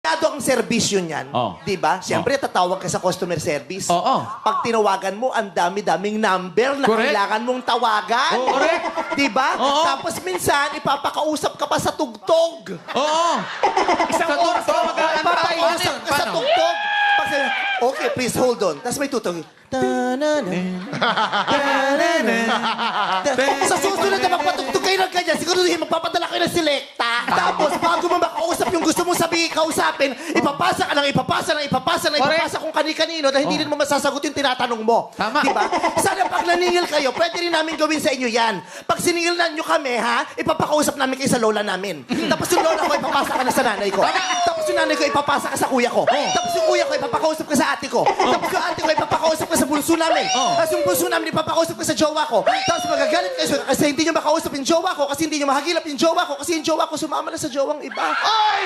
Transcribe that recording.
Ang serbisyo niyan, Oh. di ba? Siyempre, tatawag ka sa customer service. Oo. Pag tinawagan mo, ang dami-daming number na Correct. kailangan mong tawagan. Oo. Correct. Di ba? Oo. Tapos minsan, ipapakausap ka pa sa tugtog. Oo. Isang oras ka mag-aantay. Ipapakausap ka sa tugtog. Pag sabi, okay, please hold on. Tapos may tutog. Sa susunod na magpatugtog kayo ng kanya, siguraduhin magpapadala kayo ng selekta. Tapos bago mo makausap yung gusto mong sabihin, kausapin, ipapasa ka ng ipapasa kung kani-kanino dahil hindi rin mo masasagot yung tinatanong mo. Tama. Diba? Sana pag naningil kayo, pwede rin namin gawin sa inyo yan. Pag siningil nyo kami, ha, ipapakausap namin kayo sa lola namin. Tapos yung lola ko, ipapasa ka na sa nanay ko. Tapos yung nanay ko, ipapasa ka sa kuya ko. Tapos yung kuya ko, ipapakausap ka sa ate ko. Tapos yung ate ko, ipapakausap ka sa bunso namin. Tapos yung bunso namin, ipapakausap ka sa jowa ko. Tapos magagalit kayo kasi hindi nyo makausap yung jowa ko, kasi hindi nyo mahagilap yung jowa ko, kasi yung jowa ko sumama na sa jowang iba. Ay!